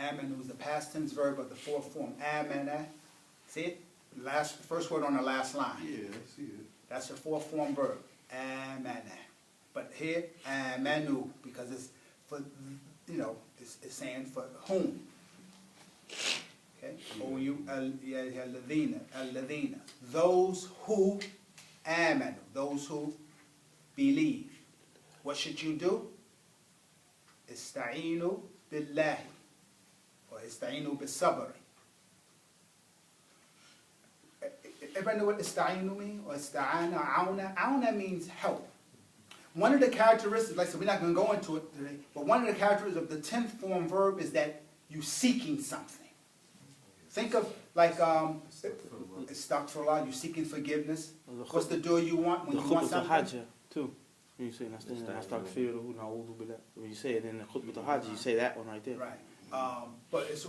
Amanu is the past tense verb of the fourth form. Amana. See it? First word on the last line. Yeah, I see it. That's the fourth form verb. Amana. But here, amanu, because it's for, it's saying for whom. Okay? Alladhina. Those who amanu. Those who believe. What should you do? Ista'inu billahi. Or ista'inu bis-sabr. Everybody know what ista'inu means? Or ista'ana, auna? Auna means help. One of the characteristics, like I said, we're not going to go into it today, but one of the characteristics of the 10th form verb is that you're seeking something. Think of like astaghfirullah, you're seeking forgiveness. What's the dua you want when you want something? Too. When you say when you say it in the khutbah hajj, you say that one right there. Right. But it's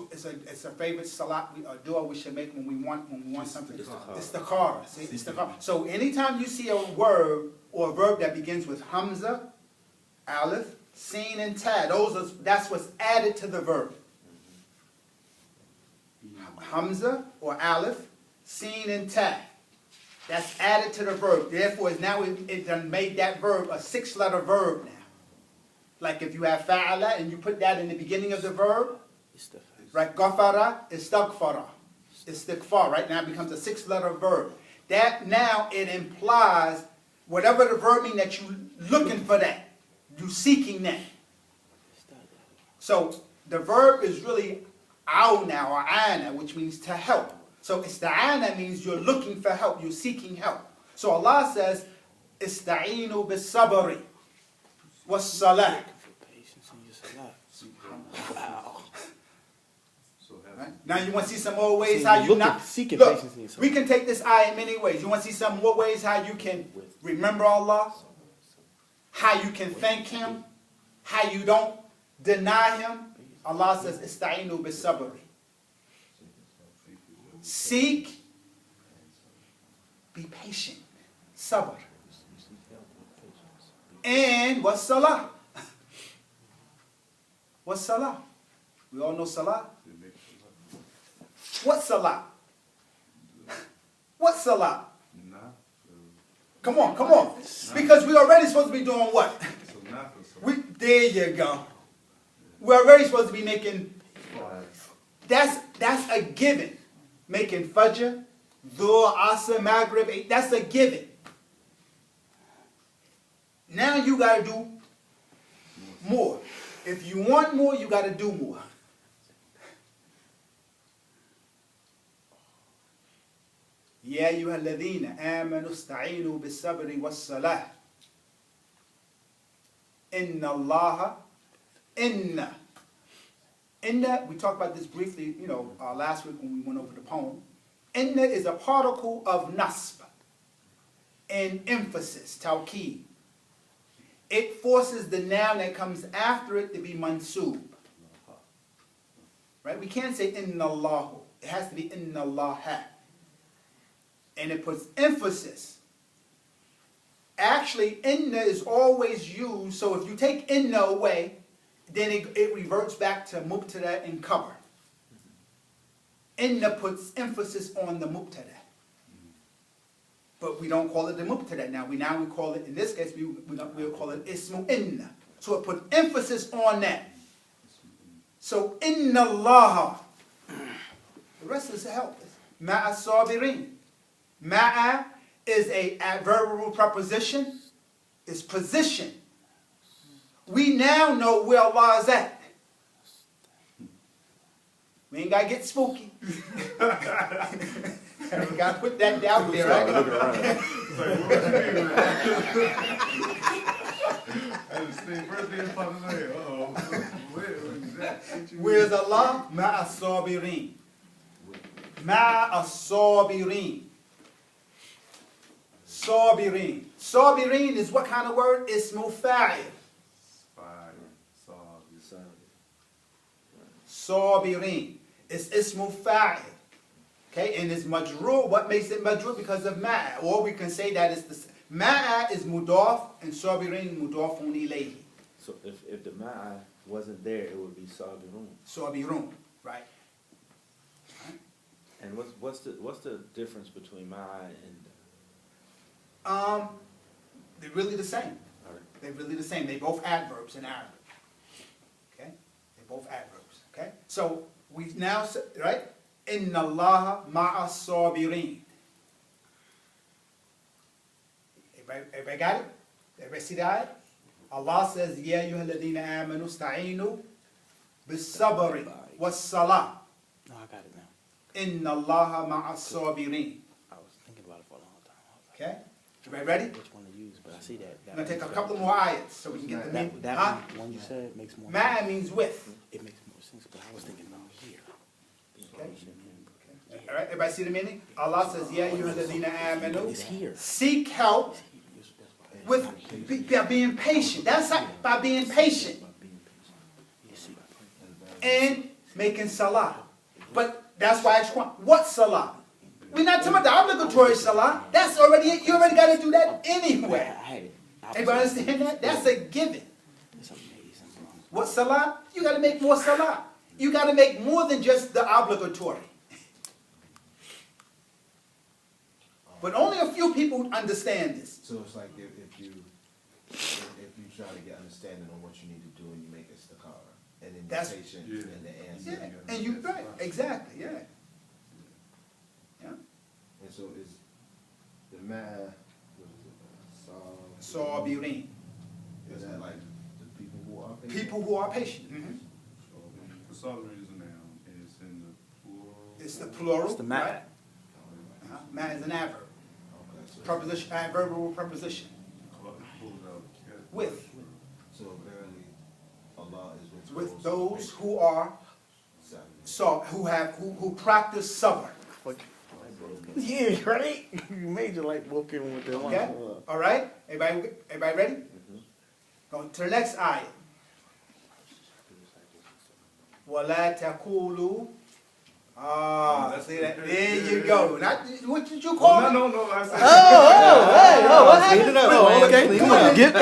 a favorite salat dua we should make when we want something. Istikhara. See, istikhara. So anytime you see a word or a verb that begins with hamza, aleph, sin, and ta, that's what's added to the verb. Hamza or aleph, sin, and ta. That's added to the verb. Therefore, now it done made that verb a 6-letter verb now. Like if you have fa'ala and you put that in the beginning of the verb, right? Ghafara, istaghfara, istighfar, right? Now it becomes a 6-letter verb. That now it implies whatever the verb means that you're looking for that. You're seeking that. So the verb is really awna or ana, which means to help. So ista'ana means you're looking for help, you're seeking help. So Allah says, ista'inu bis-sabri was-salah. Right? Now you want to see some more ways how you not look. We can take this ayah in many ways. You want to see some more ways how you can remember Allah, how you can thank Him, how you don't deny Him. Allah says, ista'inu bis-sabri. Seek, be patient, sabr. And what's salah? What's salah? We all know salah. What's salah? What's salah? Come on. Because we're already supposed to be doing what? There you go. We're already supposed to be making, that's a given. Making fajr, dhuhr, asr, maghrib, that's a given. Now you got to do more. If you want more, you got to do more. Ya ayyuhalladhina amanu ista'inu bis-sabri was-salah. Inna Allaha, inna, we talked about this briefly, last week when we went over the poem. Inna is a particle of nasb and emphasis, tawqeed. It forces the noun that comes after it to be mansoob. Right? We can't say inna Allahu. It has to be inna Allaha. And it puts emphasis. Actually, inna is always used, so if you take inna away, then it reverts back to mubtada and khabar. Inna puts emphasis on the mubtada. But we don't call it the mubtada now. We call it, in this case, we'll call it ismu inna. So it puts emphasis on that. So inna Allah. The rest is help. Ma'a sabirin. Ma'a is a adverbial preposition. It's position. We now know where Allah is at. We ain't got to get spooky. We got to put that down there, right? Where's Allah? Ma'a sabirin. Ma'a sabirin. Sabirin. Sabirin is what kind of word? Ismu fa'il. Sabirin. It's ismu fa'il. Okay, and it's majrur. What makes it majrur? Because of ma'a. Or we can say that it's the ma'a is mudaf and sabirin mudafun ilayhi. So if the ma'a wasn't there, it would be sabirun. Sabirun. Right. And what's the difference between my and? They're really the same. All right. They're really the same. They both adverbs in Arabic. Okay? They're both adverbs. Okay? So we now say, right? Inna Allah ma'a sabirin. Everybody got it? Everybody see that? Allah says, Ya ayyuhalladhina amanu sta'inu bis-sabri was-salah. No, I got it now. Inna Allah ma'a sabirin. I was thinking about it for a long time. I was like, Okay? Everybody ready? which one to use? But I see that. I'm going to take a couple more ayats so we can get the meaning. That Huh? one you said makes more Ma sense. means with. It makes more sense, but I was thinking about here. Okay. All right, everybody see the meaning? Allah says, Ya ayyuhalladhina amanu. It's here. Seek help with by being patient. That's how, by being patient and making salah. But that's why I asked what salah? We're not talking about the obligatory salah. That's already, you already got to do that anyway. I had it. Everybody understand that? That's a given. It's amazing, bro. What salah? You got to make more salah. You got to make more than just the obligatory. But only a few people understand this. So it's like if you try to get understanding on what you need to do and you make istikhara, and then That's- you're patient Yeah. and the answer. Yeah, and you right, exactly, yeah. Yeah. And so is the math, what is it? Sabirin. Is that like the people who are patient? People who are patient. Mhm. The sovereign is a noun, and it's in the plural. It's the plural. It's the ma- right? Ma is an adverb. Okay, so Preposition, adverbial preposition. Pull it out. With. so verily Allah is With who those are who are, patient. who practice sabr. Yeah, right? You made your light book in with the one. Okay? All right? Everybody ready? Go to the next ayah. وَلَا تَقُولُوا see that? There you go. Not, what did you call it? No. I said. What happened? Oh, okay. Come on, get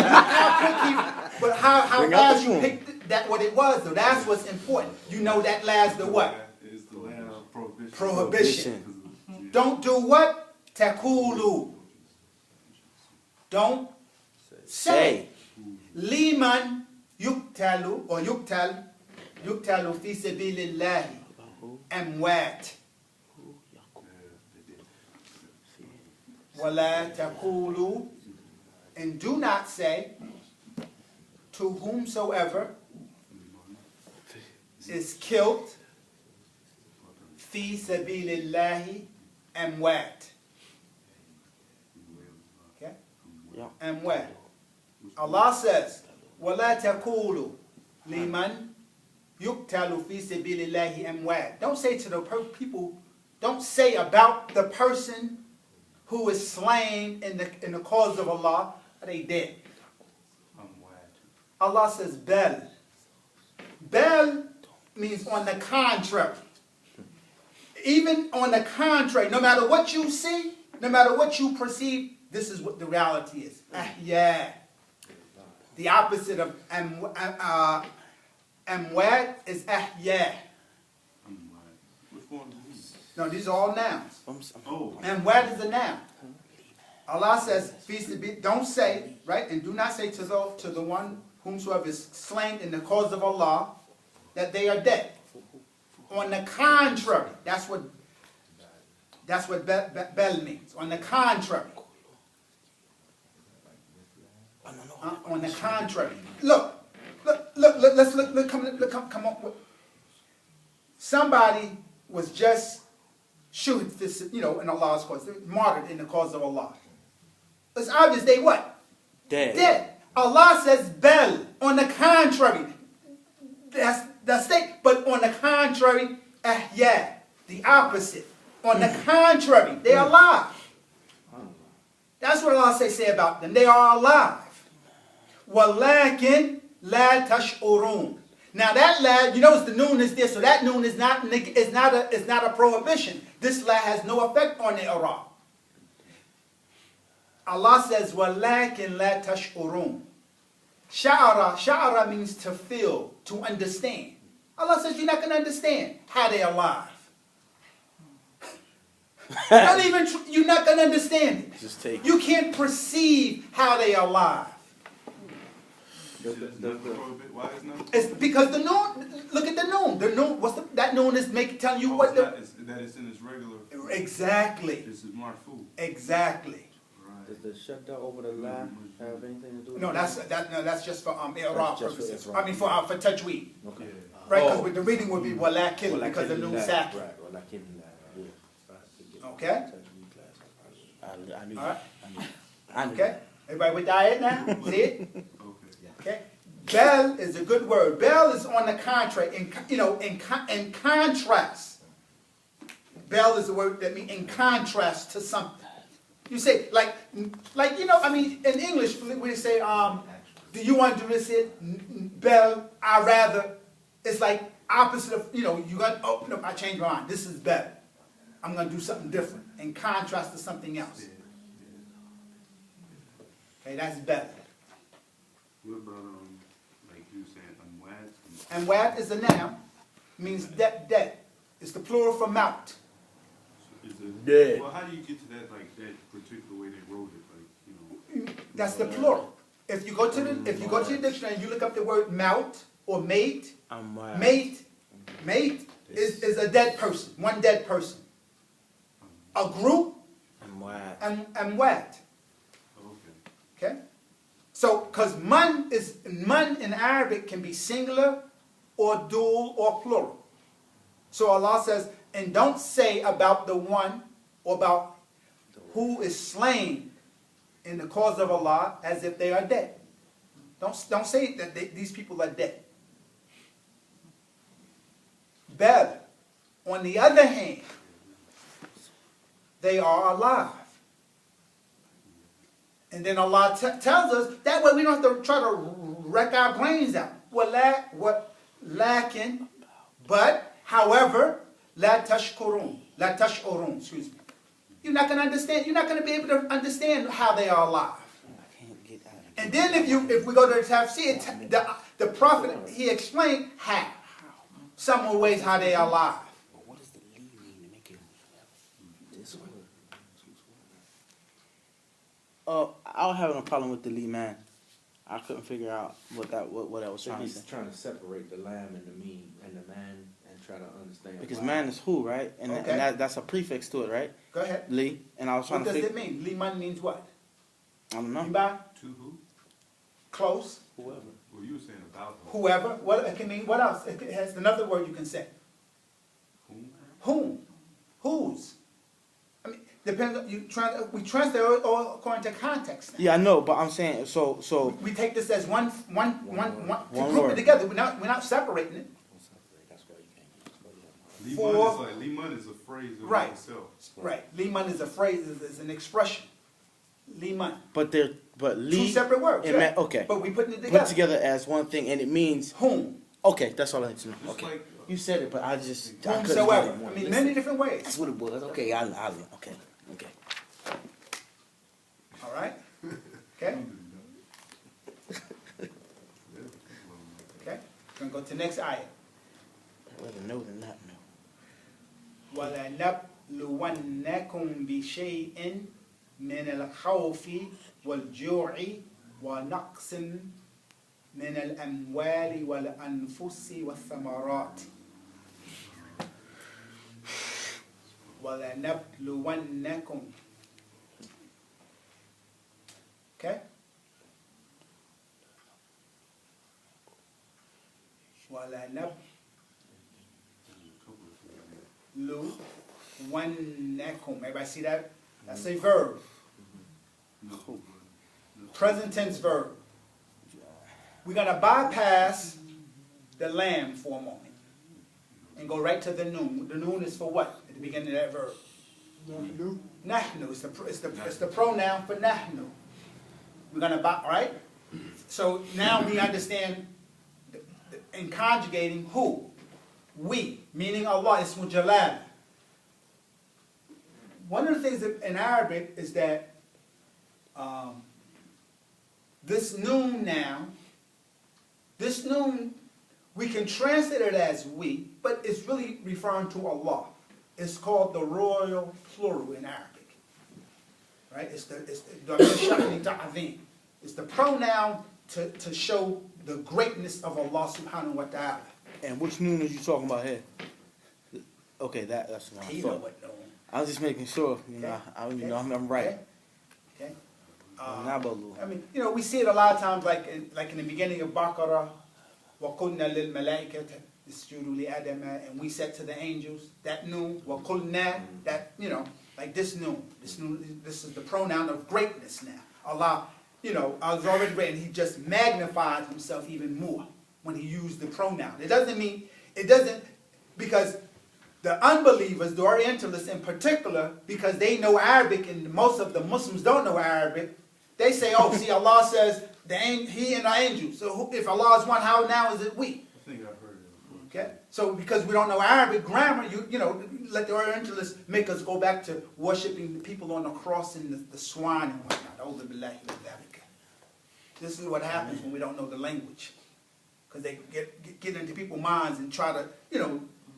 But how Bring out fast the you room. picked that what it was though. That's what's important. You know that last the what? It's the land of prohibition. Prohibition. Don't do what? Takulu. Don't say. Liman yuktalu or yuktalu fi sabilillahi amwat. Wala taqulu, and do not say to whomsoever is killed fi sabilillahi amwat. Okay? Yeah. Amwat. Allah says, وَلَا تَقُولُوا لِمَنْ يُقْتَلُ فِي سَبِيلِ اللَّهِ أَمْوَاتٍ. Don't say to the people, don't say about the person who is slain in the cause of Allah, are they dead? Allah says, bel. Bel means on the contrary. Even on the contrary, no matter what you see, no matter what you perceive, this is what the reality is. Yeah. The opposite of amwat is ahya. Which one? No, these are all nouns. Oh. Amwat is a noun. Allah says, don't say, right, and do not say to the one whomsoever is slain in the cause of Allah that they are dead. On the contrary, that's what bel means. On the contrary. On the contrary. Look, come on. Somebody was just shooting this, in Allah's cause, martyred in the cause of Allah. It's obvious they what? Dead. Allah says bel. On the contrary. That's the state. But on the contrary, ahya. The opposite. On the contrary, they are alive. That's what Allah say about them. They are alive. وَلَكِنْ لَا تَشْعُرُونَ. Now that la, you notice the noon is there, so that noon is not a prohibition. This la has no effect on the Arab. Allah says, وَلَكِنْ لَا تَشْعُرُونَ. Sha'ara means to feel, to understand. Allah says you're not going to understand how they're alive. Not even, you're not going to understand it. Just take You can't perceive how they are alive. Why is not? It's because the noon, look at the noon. The noon, that noon is telling you what that it's in its regular. Exactly. This is marfu. Exactly. Right. Does the shutdown over the lie have anything to do with No, it? that's just for I'rab That's just for purposes. I'rab. I mean for tajweed. Okay. Right, because Oh. the reading would be walakin because the noon sack. Right, walakin la, yeah. Okay. I knew. All right. I knew. Okay. Everybody with the ayat now? See it? Okay. Okay. Bel is a good word. Bel is on the contrary, in contrast. Bel is a word that means in contrast to something. You say, like, I mean, in English, we say, do you want to do this here? Bel, I rather. It's like opposite of, you got, oh, no, I changed my mind. This is better. I'm going to do something different in contrast to something else. Okay, that's better. What about like you saying amwat? And wat is a noun, means dead. It's the plural for mount. Is it? Dead. Well, how do you get to that that particular way they wrote it? Like That's the plural. If you go to your dictionary and you look up the word mount or mate, mate is a dead person, one dead person. A group and wat. Okay. Okay? So, because man in Arabic can be singular or dual or plural. So Allah says, and don't say about the one or about who is slain in the cause of Allah as if they are dead. Don't say that these people are dead. Bel, on the other hand, they are alive. And then Allah tells us, that way we don't have to try to wreck our brains out. Lakin, but, however, la tashkurun, excuse me. You're not going to understand, you're not going to be able to understand how they are alive. And then if we go to the tafsir, the Prophet, he explained how. Some more ways how they are alive. What does the li mean to make it this way? I was having a problem with the li, man. I couldn't figure out what I was So trying to he's say. trying to separate the lamb and the mean and the man and try to understand. Because why. man is who, right? And, Okay. and that's a prefix to it, right? Go ahead. Li. And I was trying What to does figure. it mean? Liman means what? I don't know. Anybody? To who? Close. Whoever. Well, you were saying about who? Whoever. What it can mean? What else? It has another word you can say. Whom? Whom? Whose? I mean, depends. We translate it all according to context. Now. Yeah, I know, but I'm saying so. We take this as one to One group word. it together. We're not separating it. That's why you can't. Liman is like Liman is a phrase of Right. itself. Right. Liman is a phrase, is an expression. Liman. But li. Two separate words. and Yeah. man, okay. But we putting it Put together. together as one thing, and it means Whom? okay. That's all I need to know. Just Okay. like You said it, but I couldn't get it. Whomsoever. I mean, many different ways. That's what it was. Okay, okay. All right. Okay. Okay. We're gonna go to the next ayah. Rather know than not know. وَلَنَبْلُوَنَّكُمْ بِشَيْءٍ مِنَ الْخَوْفِ وَالْجُوعِ وَنَقْصٍ مِنَ الْأَمْوَالِ وَالْأَنفُسِ وَالثَّمَرَاتِ وَلَنَبْلُوَنَّكُمْ. Okay? وَلَنَبْلُوَنَّكُمْ. Everybody see that? That's a verb. Present tense verb. We're going to bypass the lamb for a moment and go right to the noon. The noon is for what at the beginning of that verb? Nahnu. It's the pronoun for nahnu. We're going to right? So now we understand in conjugating who? We, meaning Allah, Ismu Jalal. One of the things in Arabic is that this noon now, We can translate it as we, but it's really referring to Allah. It's called the royal plural in Arabic. Right? It's the pronoun to show the greatness of Allah subhanahu wa ta'ala. And which noon is you talking about here? Okay, that's what I You know thought. what noon. I was just making sure, I'm right. Okay. Nabalu. I mean, we see it a lot of times, like in the beginning of Baqarah, وَقُلْنَا لِلْمَلَائِكَةِ اسْجُدُوا لِآدَمَ, and we said to the angels, that noon, وَقُلْنَا, that, like this noon, this is the pronoun of greatness now. Allah, is already great, and he just magnified himself even more when he used the pronoun. It doesn't, because the unbelievers, the Orientalists in particular, because they know Arabic and most of the Muslims don't know Arabic, they say, oh, see, Allah says, he and the angels. So if Allah is one, how now is it we? I think I've heard it. Okay? So because we don't know Arabic grammar, let the Orientalists make us go back to worshiping the people on the cross and the swine and whatnot. This is what happens when we don't know the language. Because they get into people's minds and try to,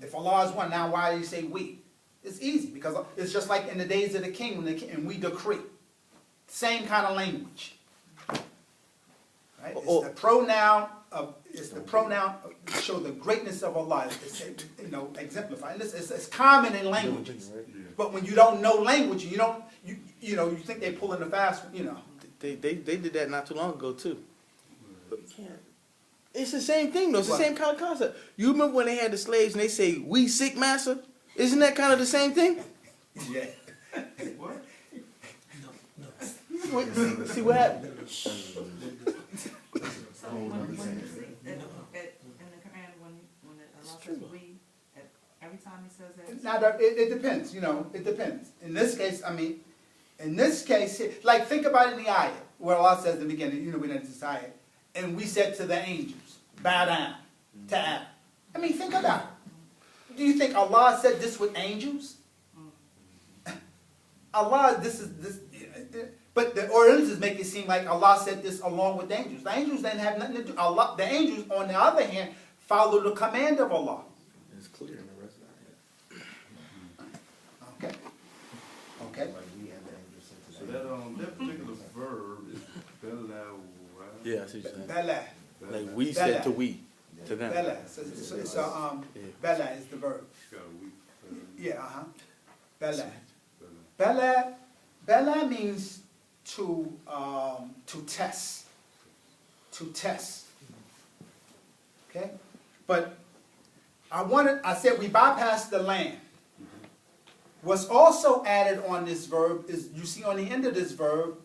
if Allah is one, now why do you say we? It's easy, because it's just like in the days of the king, and we decree. Same kind of language. Right? It's the pronoun to show the greatness of Allah. It's exemplified. It's common in languages. But when you don't know language, you think they're pulling the fast, They did that not too long ago too. It's the same thing though. It's the same kind of concept. You remember when they had the slaves and they say, "We sick, master"? Isn't that kind of the same thing? Yeah. What? See what happened? So when you see in the Quran when Allah says we, every time he says that. Now it depends. It depends. In this case, like think about it in the ayah where Allah says in the beginning, we didn't decide, and we said to the angels, bow down to Adam. I mean, think about it. Do you think Allah said this with angels? Allah, this. But the Orientals make it seem like Allah said this along with the angels. The angels didn't have nothing to do. The angels, on the other hand, follow the command of Allah. It's clear in the rest of the ayah. Okay. So that particular verb is bela. Yeah, I see what you're saying. Bala. Like we said to we, to them. Bala. Bala is the verb. Got a weak. Yeah. Bala. Bala means to test. To test. Okay? But I said we bypassed the lamb. What's also added on this verb is, you see on the end of this verb,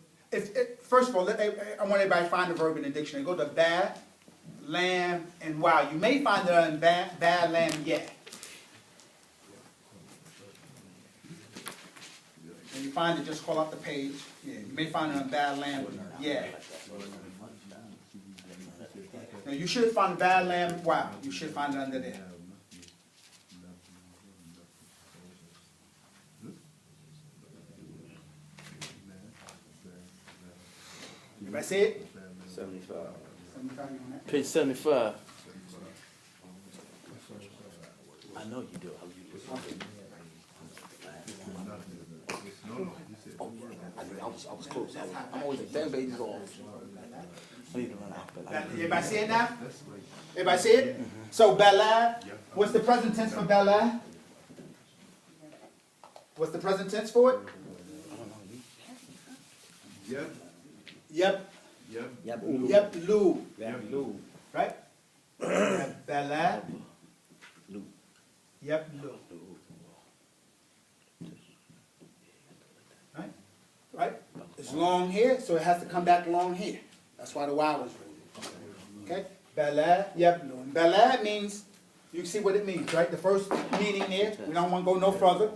first of all, I want everybody to find the verb in the dictionary. Go to bad, lamb, and wow. You may find it in bad, lamb, yeah. When you find it, just call out the page. Yeah, you may find it on bad lamb, yeah. Now you should find bad lamb, wow. You should find it under there. Everybody see it? 75. 75 on that? Page 75. I know you do. I was close. I'm always like, damn, baby's off. I need to run out. Everybody see it now? Everybody see it? So Bala, what's the present tense for Bala? What's the present tense for it? Yep. Yep. Yep. Yep. Lu. Lu. Right? Bala. Yep. Lu. Right? It's long here, so it has to come back long here. That's why the Y was written. Okay? Bala, yep. Bala means, you see what it means, right? The first meaning there, we don't want to go no further.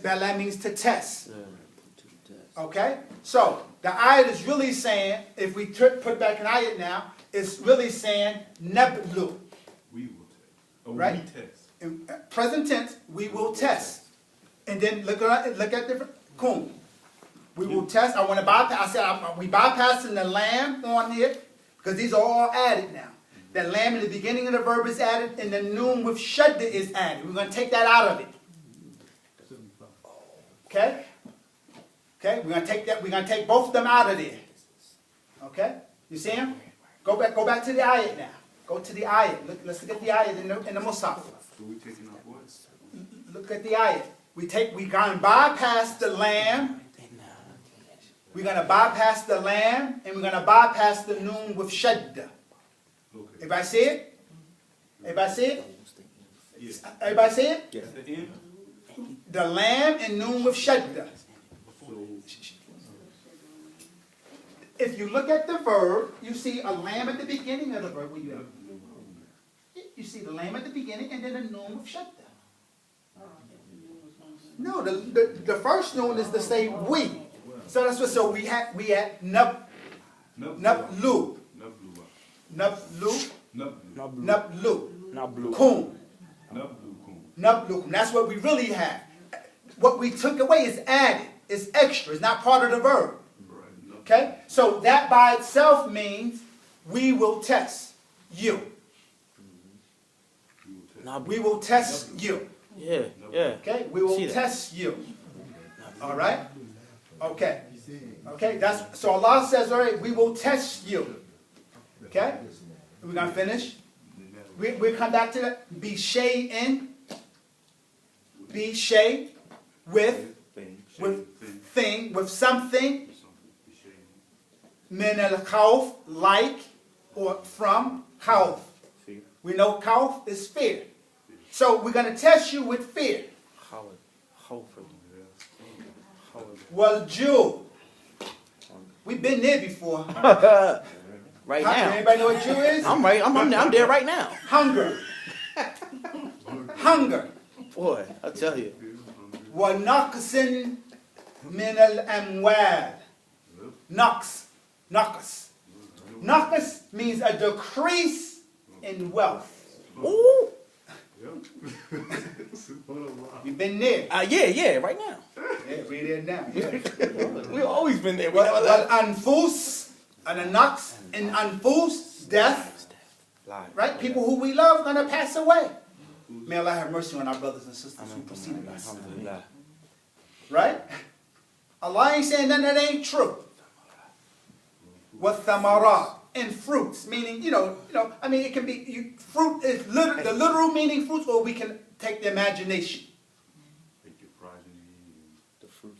Bala means to test. Okay? So, the ayat is really saying, if we put back an ayat now, it's really saying, nablu. We will test. Right? We test. In present tense, we will test. And then look at different, kum. We will test. I said we bypassing the lamb on here because these are all added now. That lam in the beginning of the verb is added, and the noon with shadda is added. We're going to take that out of it. Okay? Okay, we're going to take that. We're going to take both of them out of there. Okay? You see them? Go back to the ayat now. Go to the ayat. Let's look at the ayat in the Musaf. So we taking out what? Look at the ayat. We're going to bypass the lam. We're going to bypass the lam, and we're going to bypass the noon with shadda. Okay. Everybody see it? Everybody see it? Yes. Everybody see it? Yes. At the end. The lam and noon with shadda. So If you look at the verb, you see a lam at the beginning of the verb. Where you at? You see the lam at the beginning and then a noon with shadda. No, the first noon is to say we. So that's what. So we had nablu, Nablu. nablu, kum, nablukum. That's what we really have. What we took away is added. It's extra. It's not part of the verb. Okay? So that by itself means we will test you. We will test you. Yeah, yeah. Okay? We will See that. test you. All right? Okay. Okay? That's so Allah says, all right, we will test you. Okay? We're going to finish. We'll come back to that. Be shay'in. Be shay with thing, with something. Min al khawf, like, or from khawf. We know khawf is fear. So we're going to test you with fear. Wal ju. We've been there before. Right Huh? now. Anybody know what Jew is? I'm there right now. Hunger. Hunger. Boy, I tell you. Wa naqsin min al amwal. Naqs. Naqs. Naqs means a decrease in wealth. Ooh. You've been there. Yeah, right now. Yeah, read it now. Yeah. We've always been there. Wal anfus, and a naqs in anfus, death. Right? People who we love are going to pass away. May Allah have mercy on our brothers and sisters who preceded us. Right? Allah ain't saying nothing that ain't true. What thamarat, and fruits, meaning, I mean, it can be, fruit is the literal meaning fruits, or we can take the imagination.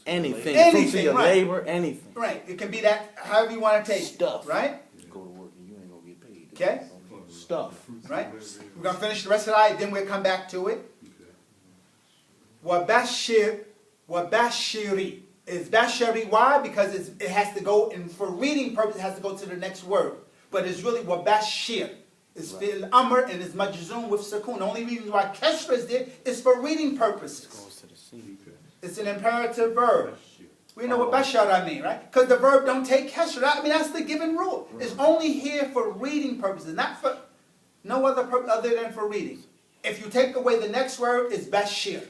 Anything. Anything, Fruits of your right. labor, anything. Right. It can be that, however you want to take Stuff. it. Right? You go to work and you ain't gonna get paid. Okay? Stuff. Right? We're going to finish the rest of the ayat, then we'll come back to it. Wabashiri. Is bashari, why? Because it has to go, and for reading purpose, it has to go to the next word. But it's really wabashir. It's fil amr and it's majzoom with sukoon. The only reason why kesra is there is for reading purposes. It's an imperative verb. We know what bashara mean, right? Because the verb don't take kesra. I mean, that's the given rule. It's only here for reading purposes, not for no other purpose other than for reading. If you take away the next word, it's bashir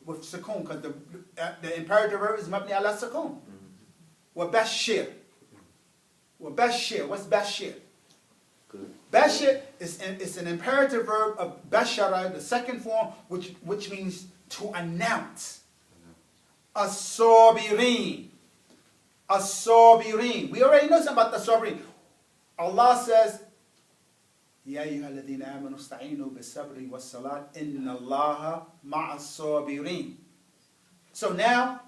with sukoon, because the imperative verb is mabni ala sukoon. Wabashir. Wabashir. What's bashir? Bashir is an imperative verb of bashara, the second form, which means to announce. As-sabirin. As-sabirin. We already know something about the sabirin. Allah says, Ya ayyuhalladhina amanu ista'inu bis-sabri was-salat inna Allaha ma'as-sabirin. So now,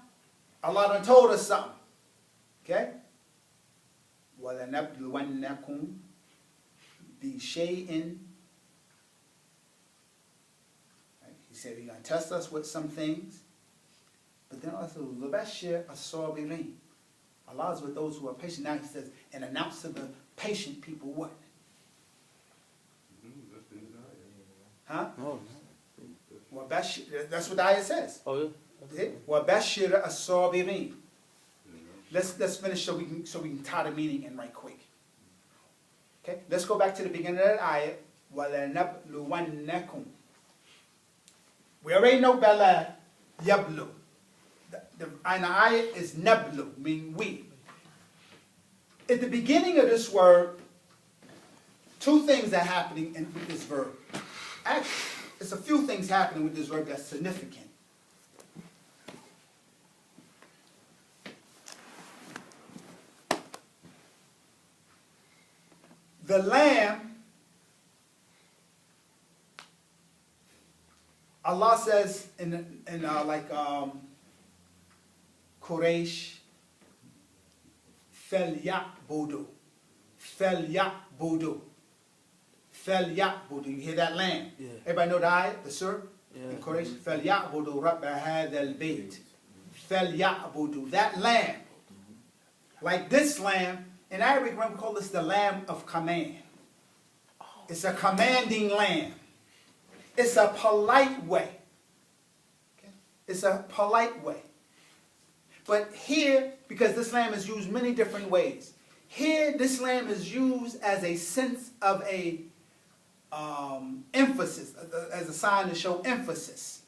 Allah done told us something. Okay? وَلَنَبْلُوَنَّكُمْ بِشَيْءٍ. He said he's going to test us with some things. But then also, Lubashir as-sabirin. Allah is with those who are patient. Now he says, and announce to the patient people what? Huh? Oh, That's what the ayah says. oh yeah. Wabashir as-sabirin. Let's finish so we can tie the meaning in right quick. Okay, let's go back to the beginning of that ayah. وَلَنَبْلُوَنَّكُمْ. We already know Bala Yablu. The ayah is nablu, meaning we. At the beginning of this word, two things are happening with this verb. Actually, it's a few things happening with this verb that's significant. The lamb, Allah says in Quraysh, فَلْيَعْبُدُوا فَلْيَعْبُدُوا فَلْيَعْبُدُوا. You hear that lamb? Yeah. Everybody know the ayat, the surah? Yeah. In Quraysh, فَلْيَعْبُدُوا رَبَّ هَذَا الْبَيْتِ فَلْيَعْبُدُوا. That lamb, like this lamb, in Arabic we call this the lamb of command. It's a commanding lamb. It's a polite way. Okay? It's a polite way. But here, because this lamb is used many different ways, here this lamb is used as a sense of a emphasis, as a sign to show emphasis.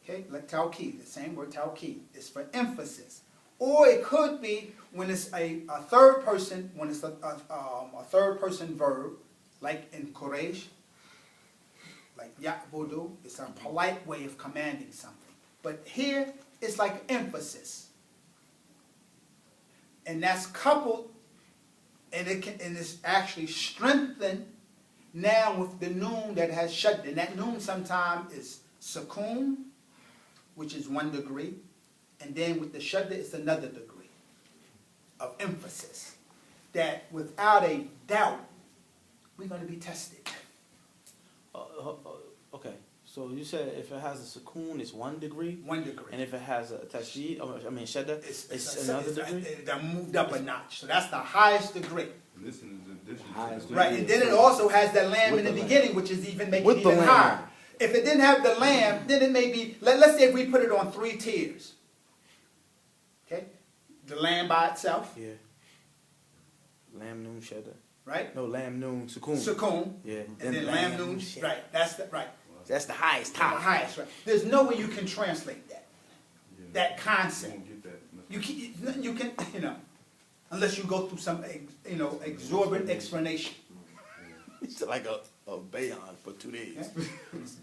Okay, like tawkid, the same word tawkid, is for emphasis. Or it could be when it's a third person, when it's a third person verb, like in Quraysh, like ya'budu, it's a polite way of commanding something. But here, it's like emphasis. And that's coupled, and it's actually strengthened now with the noon that has shadda. And that noon sometimes is sukoon, which is 1 degree. And then with the shadda, it's another degree of emphasis. That without a doubt, we're going to be tested. Okay, so you said if it has a sukoon, it's 1 degree? 1 degree. And if it has a tashdid, shadda, it's another degree? They're moved up a notch. So that's the highest degree. And this is in addition Highest to. Right, and then it also has the lamb in the beginning, which is even making it even higher. If it didn't have the lamb, then it may be, let's say if we put it on 3 tiers. Okay? The lamb by itself, Yeah. Lamb noon shadda. right? No, lamb noon sukoon. Sukoon. Yeah. And then lamb noon, right, that's the, right. That's the highest The top. highest, right. There's no way you can translate that, Yeah. that You concept. won't get that. You can, unless you go through some, exorbitant explanation. It's like a bayon for 2 days. Okay? This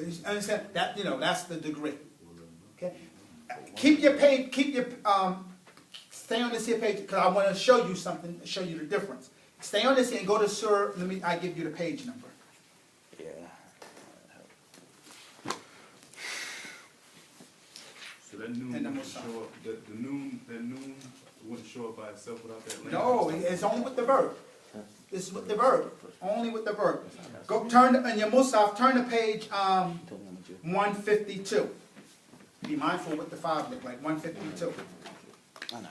is. You understand? That, that's the degree. Okay? Keep your page, stay on this here page, because I want to show you something, show you the difference. Stay on this here and go to Surah, I give you the page number. Yeah. So that noon And the wouldn't Musaf. show up, that noon wouldn't show up by itself without that lamb? No, it's only with the verb. This is with the verb. Only with the verb. Go turn, in your Musaf, turn to page 152. Be mindful what the 5 look like, 152. I know.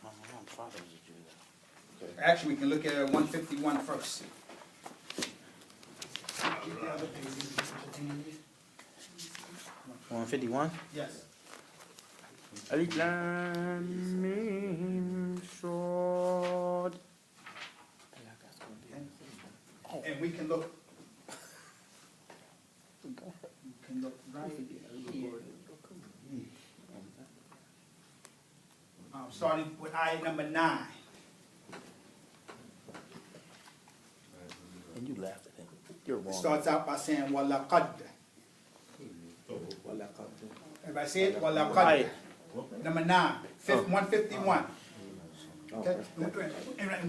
My father was a Jew. Actually, we can look at 151 first. 151? Yes. Alif Lam Mim Shad. And we can look. We can look right here. Starting with ayah number 9. And you laughed at him. You're It wrong. starts out by saying وَلَقَدْ. Everybody see it? وَلَقَدْ. Right. Number 9, 151. Okay? And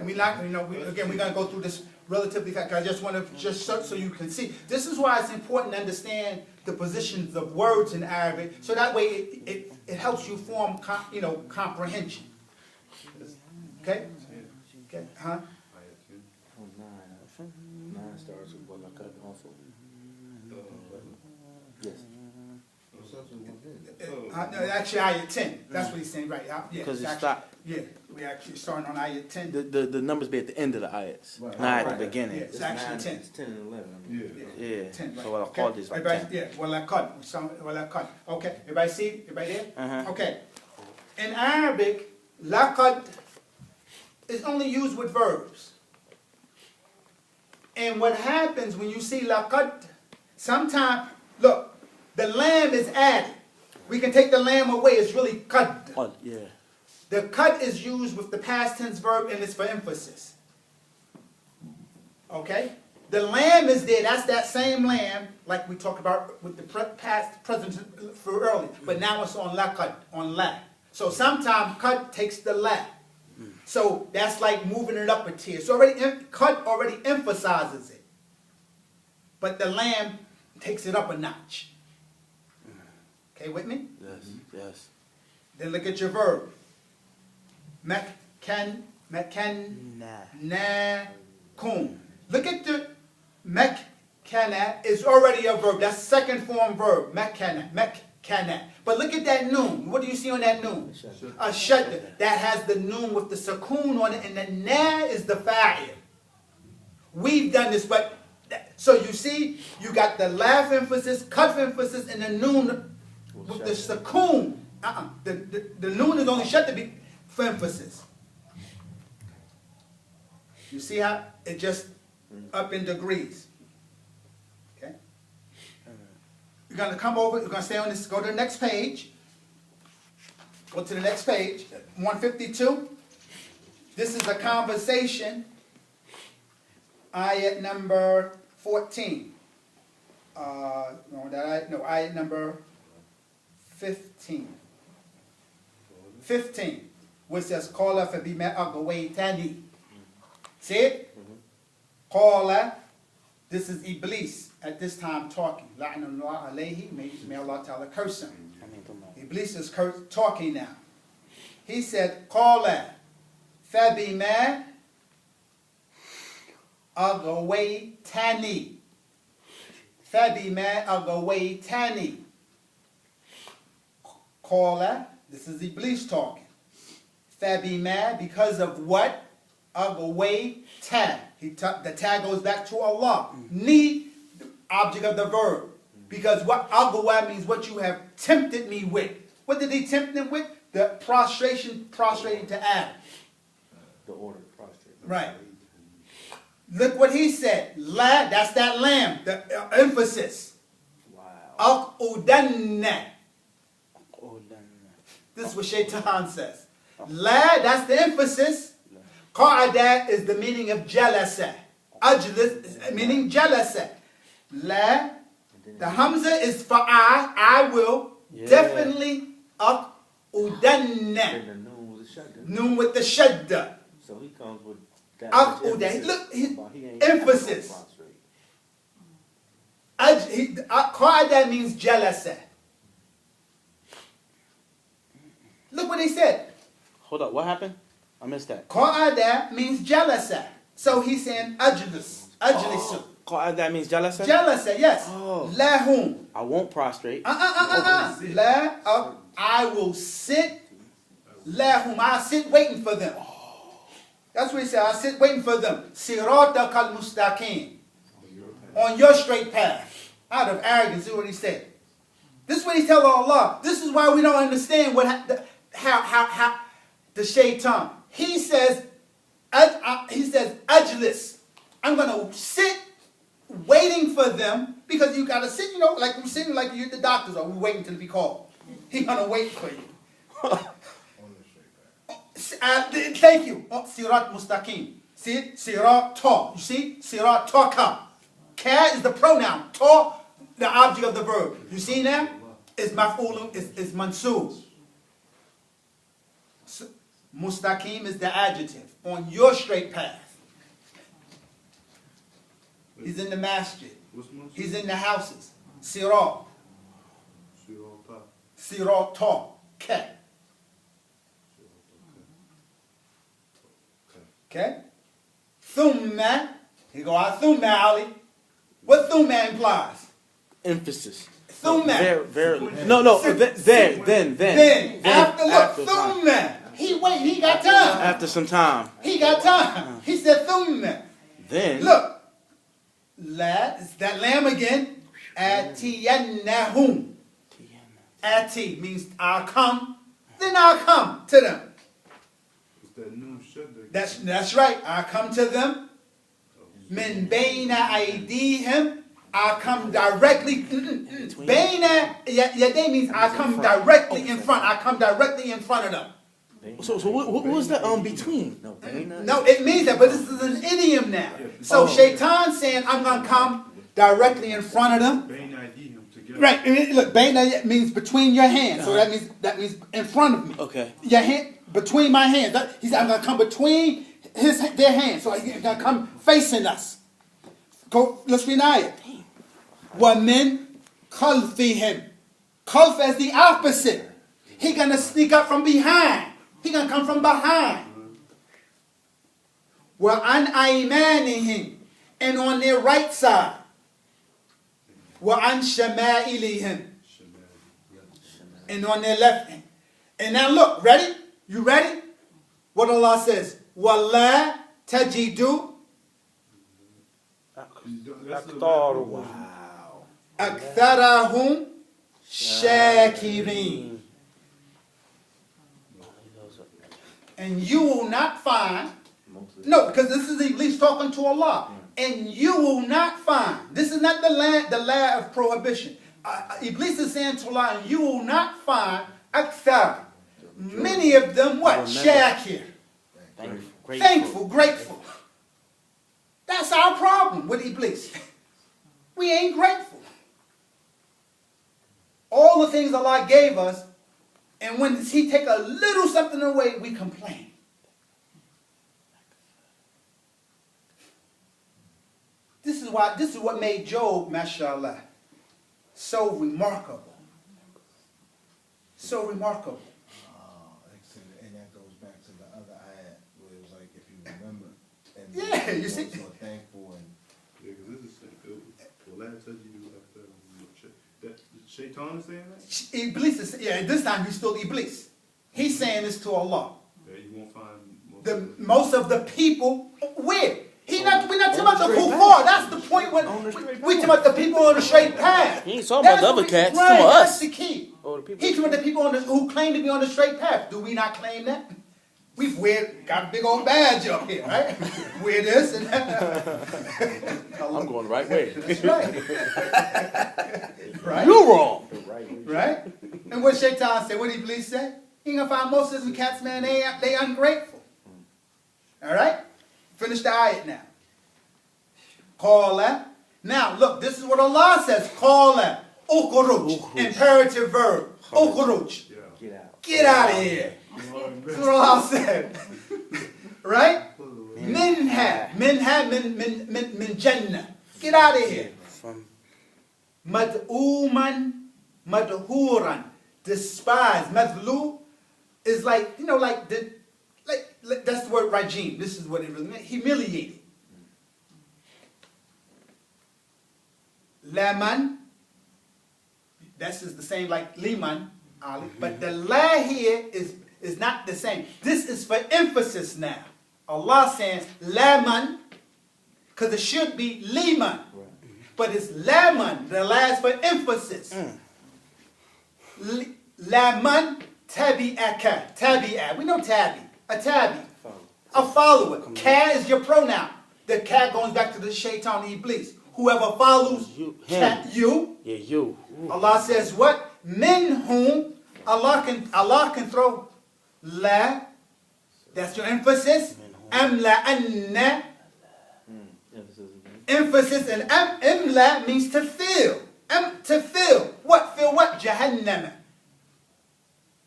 we like, again, we're going to go through this relatively fast. I just want to so you can see. This is why it's important to understand the positions of words in Arabic, so that way it helps you form, comprehension. Okay? Okay? Huh? Oh, 9. 9 starts with walakad also. Yes. No, actually, ayah 10. That's what he's saying, right? Yeah, Because it actually- stopped. Yeah, we actually starting on ayah 10. The numbers be at the end of the ayats, Right. not at Right. the beginning. Yeah. It's actually 10. It's 10 and 11. I mean. Yeah. Yeah. 10, right. So what I Okay. called this like Everybody, 10. yeah, walaqad. Okay, everybody see? Everybody there? Uh-huh. Okay. In Arabic, laqad is only used with verbs. And what happens when you see laqad, sometimes, look, the lamb is added. We can take the lamb away, it's really qad. Oh, yeah. The cut is used with the past tense verb and it's for emphasis. Okay? The lamb is there. That's that same lamb like we talked about with the past, present for earlier. But now it's on la cut, on la. So sometimes cut takes the la. So that's like moving it up a tier. So cut already emphasizes it. But the lamb takes it up a notch. Okay, with me? Yes, yes. Then look at your verb. Na kum. Look at the mekana is already a verb. That's second form verb. Mekana. But look at that noon. What do you see on that noon? A shadda. That has the noon with the sukoon on it, and the na is the fa'il. We've done this, but so you see, you got the laugh emphasis, cut emphasis, and the noon with the sukoon. The noon is only shadda for emphasis. You see how it just up in degrees. Okay? You're going to come over, you're going to stay on this, go to the next page. Go to the next page, 152. This is a conversation, ayat number 14. Ayat number 15. 15, which says, Qala fabima aghwaytani. See it? Qala, this is Iblis at this time talking. La'nallahu alayhi, may Allah Ta'ala curse him. Iblis is talking now. He said, Qala fabima aghwaytani. Fabima aghwaytani. Qala, this is Iblis talking. Fabima, because of what? Agaway ta. The ta goes back to Allah. Ni, the object of the verb. Because what agaway means what you have tempted me with. What did he tempt them with? The prostrating to Adam. The order prostrate. Right. Look what he said. La, that's that lamb. The emphasis. Wow. Aqudanna. This is what Shaitan says. La, that's the emphasis. Qa'ada is the meaning of jalasa. Ajlis is meaning jalasa. La, the hamza is for I will. Yeah. Definitely aqudanna. And the noon was a shadda. Noon with the shadda. So he comes with that. Aqudanna. Look, his emphasis. Qa'ada means jalasa. Look what he said. Hold up, what happened? I missed that. Qa'ada means jalasa. So he's saying ajlis. Ajlisu. That means jalasa? Jalasa, yes. Oh. Lahum. I won't prostrate. La, I will sit. Lahum, I sit waiting for them. That's what he said. I sit waiting for them. Sirata kal mustaqim. On your straight path. Out of arrogance, see what he said. This is what he's telling Allah. This is why we don't understand how the shaitan. He says ajlis. I'm gonna sit waiting for them because you gotta sit, like we're sitting like you at the doctor's or we're waiting till we call. He's gonna wait for you. Thank you. Sirat mustaqim. See it? Sirat ta. You see? Sirat ta ka. Ka is the pronoun. Ta, the object of the verb. You see now? It's maf'ulun, it's mansub. Mustaqim is the adjective. On your straight path. He's in the masjid. He's in the houses. Sirat. Sirat ta. Ka. Okay? Thumma. He go out thumma, Ali. What thumma implies? Emphasis. Thumma. Very. No. Then. After thumma. He got time. After some time. He got time. He said thumma. Then. Look. La, it's that lamb again. Atiyannahum. Ati means I'll come. Then I'll come to them. That's right. I'll come to them. Min bayna aydihim. I'll come directly. Bayna yaday means I'll come directly in front. I'll come directly in front of them. So what was the between? No, Baina. No, it means that, but this is an idiom now. So Shaitan's saying, I'm going to come directly in front of them. Together. Right, look, Baina means between your hands. So that means in front of me. Okay. Your hand, between my hands. He said, I'm going to come between their hands. So he's going to come facing us. Go, let's read it. وَمِن خَلْفِهِمْ. Khalf as the opposite. He's going to sneak up from behind. He's going to come from behind. وَعَنْ أَيْمَانِهِمْ. And on their right side. وَعَنْ شَمَائِلِهِمْ. And on their left hand. And now look, ready? You ready? What Allah says. وَلَا تَجِدُوا Wow. أَكْثَرَهُمْ شَاكِرِينَ. And you will not find, no, because this is Iblis talking to Allah. And you will not find, this is not the law of prohibition. Iblis is saying to Allah, and you will not find akthar. Many of them, what? Shakir. Thankful, grateful. That's our problem with Iblis. We ain't grateful. All the things Allah gave us, and when He take a little something away, we complain. This is what made Job, mashallah, so remarkable. So remarkable. And that goes back to the other ayat where it was like, if you remember, and Yeah, you see. so thankful and Yeah, because this is the last time you do that Shaitan is saying that? Iblis is, yeah, this time he's still Iblis. He's saying this to Allah. Yeah, you won't find Most of the people, where? We're not talking about the kuffar. That's the point when we talking about the people on the straight path. He ain't talking about the other cats. He's Right, talking about that's us. the key. Oh, the people. He's talking about the people who claim to be on the straight path. Do we not claim that? We've got a big old badge up here, right? Wear this and that. I'm going the right way. That's right. Right? You're wrong. Right? And what Shaitan said, what did Iblis say? He ain't gonna find most of them cats, man, they ungrateful. All right? Finish the ayat now. Call that. Now, look, this is what Allah says. Call that. Ukhruj. Imperative verb. Ukhruj. Get out. Get out of here. That's what Allah said. Right? Minha. Min Jannah. Get out of here. Mad'uman. Madhuran. Despised. Madlu is like, like that's the word rajim. This is what it really meant. Humiliated. Laman, that's just the same like liman, Ali, but the la here is not the same. This is for emphasis now. Allah saying laman, because it should be liman, but it's laman, the last for emphasis. Laman tabi'aka, tabi'a. We know tabi, a tabi, a follower. Ka is your pronoun. The ka goes back to the shaitan, Iblis. Whoever follows you. Yeah, you. Allah says what? Min whom Allah can throw la. That's your emphasis. Amla anna. Emphasis and imla means to fill. To fill. What? Fill what? Jahannam.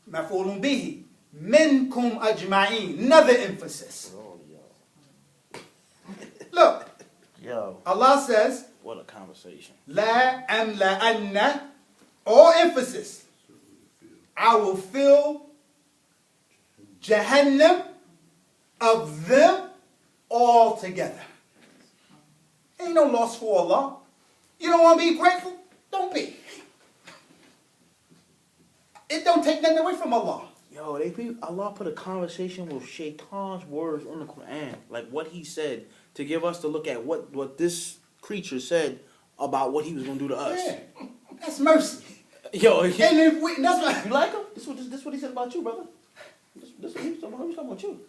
Maf'ulun bihi. Minkum ajma'in. Another emphasis. Look. Yo. Allah says, what a conversation. La amla anna, all emphasis. I will fill Jahannam of them all together. Ain't no loss for Allah. You don't want to be grateful? Don't be. It don't take nothing away from Allah. Yo, Allah put a conversation with Shaitan's words in the Quran, like what he said, to give us to look at what this creature said about what he was going to do to us. Yeah, that's mercy. Yo, And if that's what you like him? This what he said about you, brother. This what he was talking about you.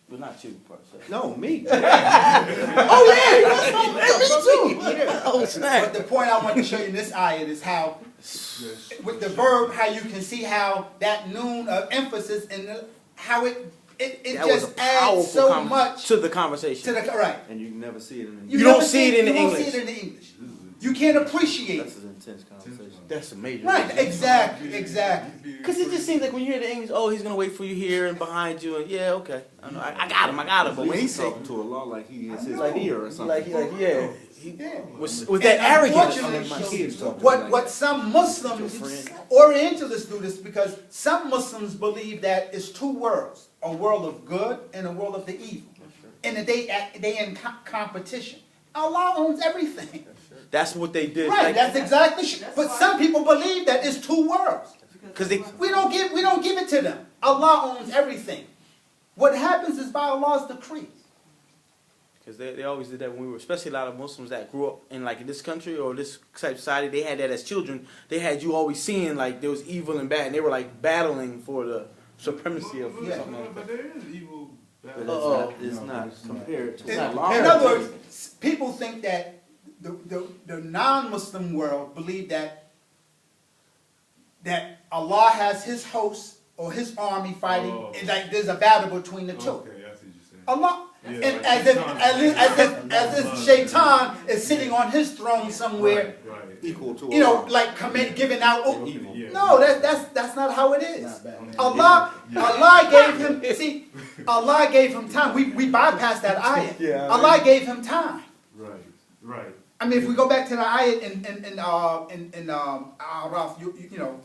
But not you, per se. no me. Oh yeah, me too. Oh, But snap. the point I want to show you in this ayat is how, with the verb, how you can see how that noon of emphasis and how it That was a just adds powerful so much to the conversation. to the right. And you can never see it in the You don't never see it in the you won't English. see it in the English. You can't appreciate That's it. an intense conversation. That's a major. Right, exactly. Because it just seems like when you hear the English, oh, he's gonna wait for you here and behind you, and yeah, okay, I know, I got him. But when he say, talking to Allah like he is his I know. ear or something. like yeah, Yeah. with that arrogance. Unfortunately, my kids talking what some Muslims, Orientalists do this because some Muslims believe that it's two worlds, a world of good and a world of the evil. And that they in competition. Allah owns everything. That's what they did. Right, Like, that's exactly but some people believe that it's two worlds. because they. We don't give it to them. Allah owns everything. What happens is by Allah's decree. Because they always did that when we were, especially a lot of Muslims that grew up in like this country or this type of society, they had that as children. They had you always seeing like there was evil and bad, and they were like battling for the supremacy of Yeah, something like but that. there is evil. But it's not compared to. In Allah. other words, people think that the non-Muslim world believe that Allah has His hosts or His army fighting, Oh. and like there's a battle between the two. Okay, I see what you're saying. Allah, Yeah, and like as if Shaitan is sitting on his throne somewhere, Right. Equal to you know, Allah. like giving out. Oh, Evil. Yeah. no, that's not how it is. Not bad. Allah gave him. See, Allah gave him time. We bypassed that ayat. Yeah, Allah gave him time. Right. I mean, if we go back to the ayat in Araf, you know,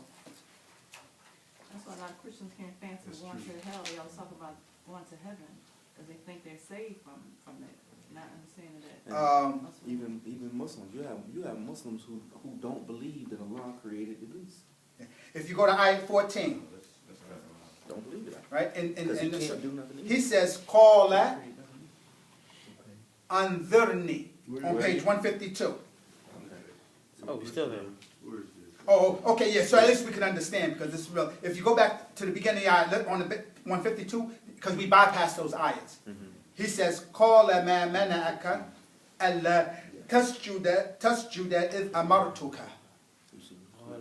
That's why a lot of Christians can't fancy That's going true. to hell. They always talk about going to heaven because they think they're saved from that, not understanding that. Even Muslims, you have Muslims who don't believe that Allah created Iblis. if you go to ayat 14, That's right. Don't believe it. right, Because he can't do nothing. he says, "Qala anzirni," on page 152. Oh, we're still there. Where is this? Oh, okay, yeah. So at least we can understand because this is real. If you go back to the beginning of the ayat on the 152, because we bypassed those ayats. He says, "Qala ma mana'aka alla tasjuda id amartuka."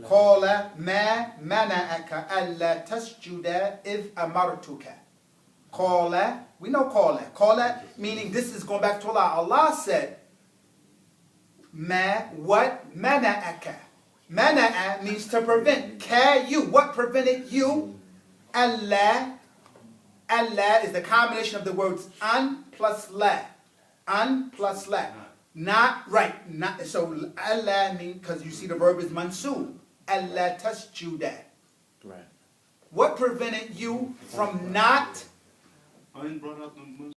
Qala ma mana'aka alla tasjuda id amartuka. Qala, we know qala. Qala meaning this is going back to Allah. Allah said, "Ma what mana'aka." Mana'a means to prevent. Ka you. What prevented you? Allah. Allah is the combination of the words an plus la. An plus la. Not right. Not so Allah means because you see the verb is mansub. Allah tasjuda. Right. What prevented you from not I ain't brought out the